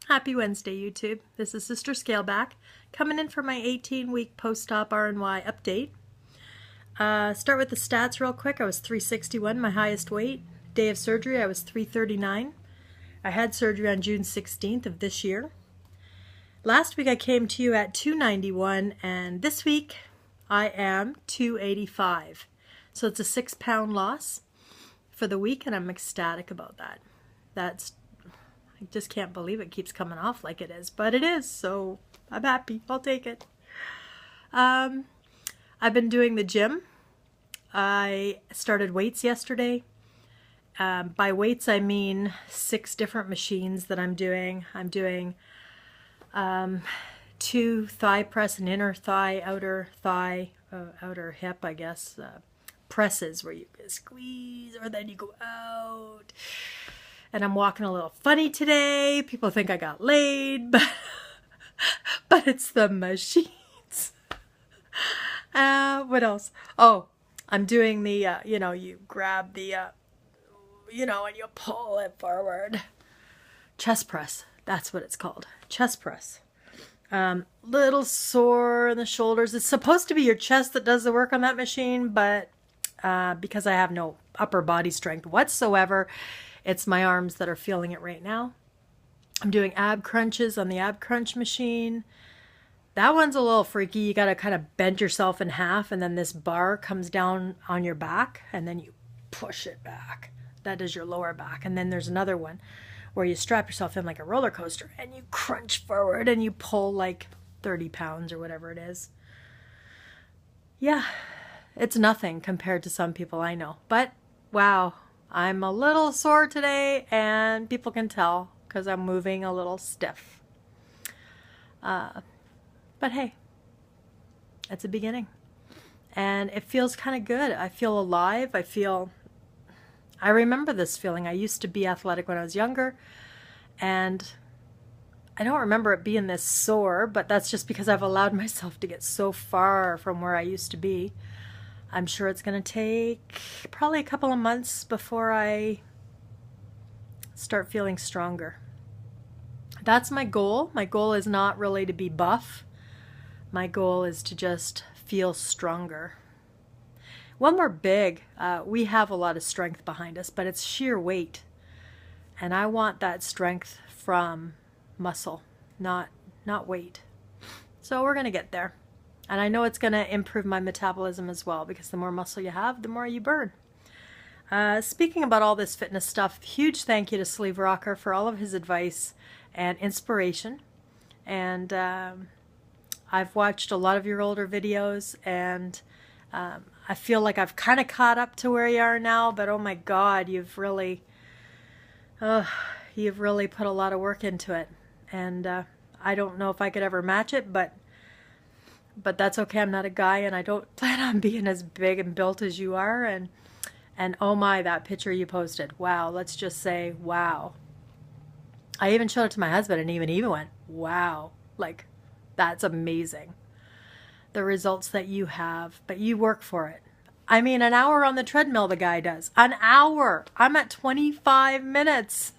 Happy Wednesday, YouTube. This is Sister Scaleback coming in for my 18-week post-op RNY update. Start with the stats real quick. I was 361, my highest weight. Day of surgery, I was 339. I had surgery on June 16th of this year. Last week I came to you at 291, and this week I am 285. So it's a 6-pound loss for the week, and I'm ecstatic about that. I just can't believe it keeps coming off like it is, but it is, so I'm happy. I'll take it. I've been doing the gym. I started weights yesterday. By weights, I mean 6 different machines that I'm doing. I'm doing 2 thigh press, an inner thigh, outer thigh, outer hip, I guess, presses where you squeeze or then you go out. And I'm walking a little funny today. People think I got laid, but it's the machines. What else? Oh, I'm doing the, you grab the, and you pull it forward. Chest press. That's what it's called. Chest press. Little sore in the shoulders. It's supposed to be your chest that does the work on that machine, but because I have no upper body strength whatsoever, it's my arms that are feeling it right now. I'm doing ab crunches on the ab crunch machine. That one's a little freaky. You got to kind of bend yourself in half, and then this bar comes down on your back, and then you push it back. That is your lower back. And then there's another one where you strap yourself in like a roller coaster, and you crunch forward, and you pull like 30 pounds or whatever it is. Yeah, it's nothing compared to some people I know. But, wow. I'm a little sore today, and people can tell because I'm moving a little stiff. But hey, it's a beginning. And it feels kind of good. I feel alive. I remember this feeling. I used to be athletic when I was younger, and I don't remember it being this sore, but that's just because I've allowed myself to get so far from where I used to be. I'm sure it's going to take probably a couple of months before I start feeling stronger. That's my goal. My goal is not really to be buff. My goal is to just feel stronger. When we're big, we have a lot of strength behind us, but it's sheer weight. And I want that strength from muscle, not weight. So we're going to get there. And I know it's going to improve my metabolism as well, because the more muscle you have, the more you burn. Speaking about all this fitness stuff, huge thank you to SleeveRocker for all of his advice and inspiration. And I've watched a lot of your older videos, and I feel like I've kind of caught up to where you are now, but oh my God, you've really put a lot of work into it. And I don't know if I could ever match it, but that's okay. I'm not a guy, and I don't plan on being as big and built as you are. And oh my, that picture you posted. Wow. Let's just say, wow. I even showed it to my husband, and even went, wow. Like, that's amazing. The results that you have, but you work for it. I mean, an hour on the treadmill, the guy does. An hour. I'm at 25 minutes,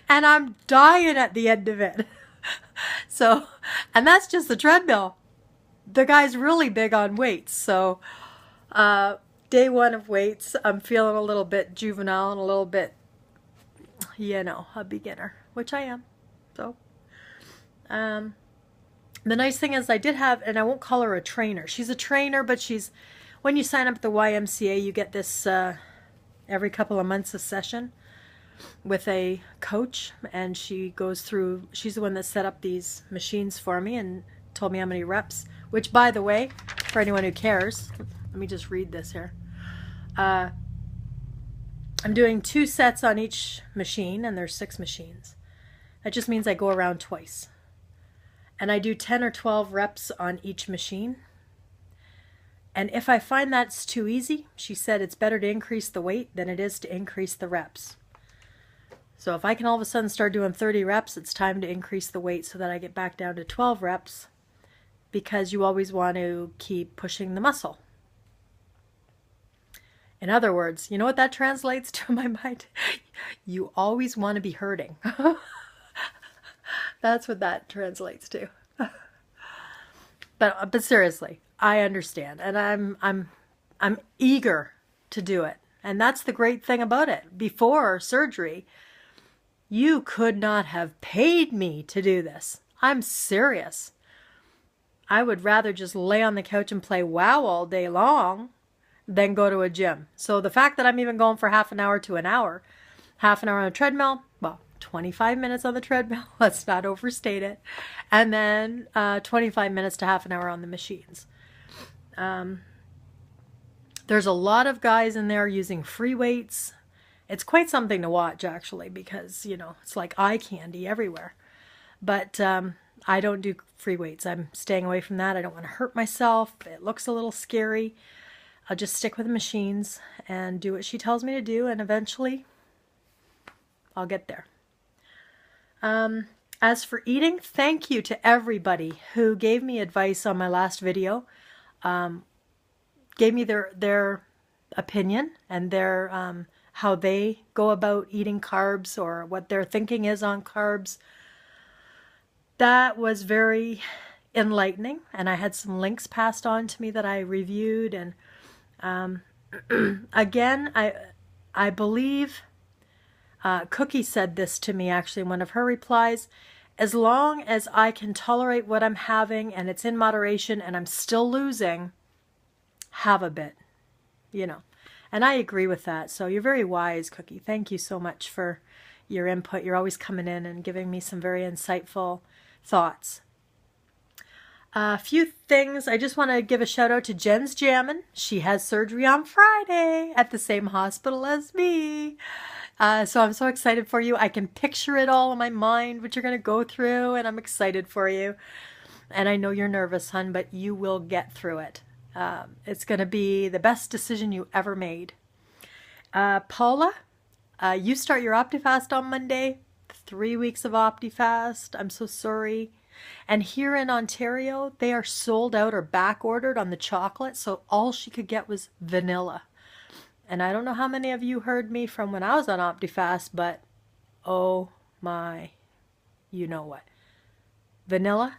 and I'm dying at the end of it. So, and that's just the treadmill. The guy's really big on weights, so day 1 of weights, I'm feeling a little bit juvenile and a little bit, a beginner, which I am. So, the nice thing is I did have, and I won't call her a trainer. She's a trainer, but when you sign up at the YMCA, you get this every couple of months a session with a coach, and she's the one that set up these machines for me and told me how many reps. Which, by the way, for anyone who cares, let me just read this here. I'm doing 2 sets on each machine, and there's 6 machines. That just means I go around twice. And I do 10 or 12 reps on each machine. And if I find that's too easy, she said it's better to increase the weight than it is to increase the reps. So if I can all of a sudden start doing 30 reps, it's time to increase the weight so that I get back down to 12 reps. Because you always want to keep pushing the muscle. In other words, you know what that translates to in my mind? You always want to be hurting. That's what that translates to. But seriously, I understand, and I'm eager to do it. And that's the great thing about it. Before surgery, you could not have paid me to do this. I'm serious. I would rather just lay on the couch and play WoW all day long than go to a gym. So the fact that I'm even going for half an hour to an hour, half an hour on a treadmill, well, 25 minutes on the treadmill, let's not overstate it, and then 25 minutes to half an hour on the machines. There's a lot of guys in there using free weights. It's quite something to watch, actually, because, you know, it's like eye candy everywhere. But I don't do free weights. I'm staying away from that. I don't want to hurt myself. It looks a little scary. I'll just stick with the machines and do what she tells me to do, and eventually I'll get there. As for eating, thank you to everybody who gave me advice on my last video. Gave me their opinion and their how they go about eating carbs or what their thinking is on carbs. That was very enlightening, and I had some links passed on to me that I reviewed. And again, I believe Cookie said this to me actually in one of her replies. As long as I can tolerate what I'm having and it's in moderation and I'm still losing, have a bit, you know. And I agree with that. So you're very wise, Cookie. Thank you so much for your input. You're always coming in and giving me some very insightful thoughts. A few things. I just want to give a shout out to Jen's Jammin. She has surgery on Friday at the same hospital as me. So I'm so excited for you. I can picture it all in my mind, what you're going to go through, and I'm excited for you. And I know you're nervous, hon, but you will get through it. It's going to be the best decision you ever made. Paula, you start your OptiFast on Monday. 3 weeks of OptiFast. I'm so sorry. And here in Ontario, they are sold out or back ordered on the chocolate. So all she could get was vanilla. And I don't know how many of you heard me from when I was on OptiFast, but oh my, you know what. Vanilla?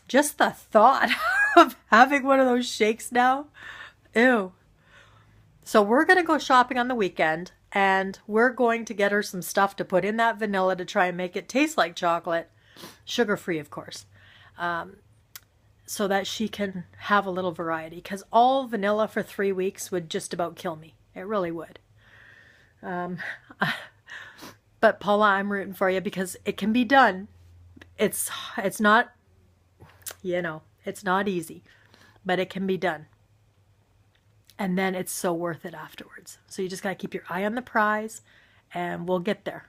Just the thought of having one of those shakes now. Ew. So we're going to go shopping on the weekend, and we're going to get her some stuff to put in that vanilla to try and make it taste like chocolate. Sugar-free, of course. So that she can have a little variety. Because all vanilla for 3 weeks would just about kill me. It really would. But Paula, I'm rooting for you because it can be done. It's not... You know, it's not easy, but it can be done. And then it's so worth it afterwards. So you just got to keep your eye on the prize, and we'll get there.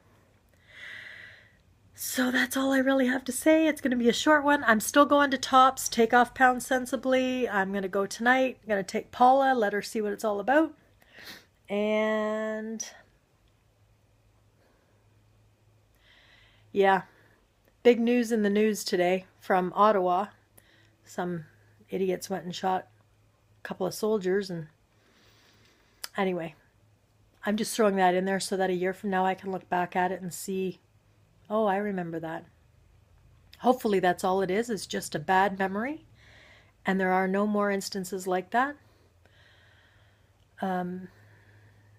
So that's all I really have to say. It's going to be a short one. I'm still going to Tops, take off Pound Sensibly. I'm going to go tonight. I'm going to take Paula, let her see what it's all about. And yeah, big news in the news today from Ottawa. Some idiots went and shot a couple of soldiers, and anyway, I'm just throwing that in there so that a year from now I can look back at it and see, oh, I remember that. Hopefully that's all it is just a bad memory, and there are no more instances like that.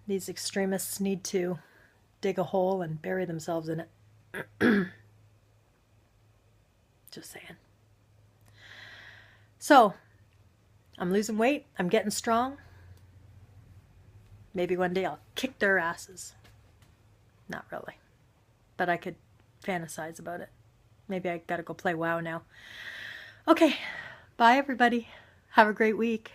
These extremists need to dig a hole and bury themselves in it. Just saying. So, I'm losing weight. I'm getting strong. Maybe one day I'll kick their asses. Not really. But I could fantasize about it. Maybe I gotta go play WoW now. Okay. Bye, everybody. Have a great week.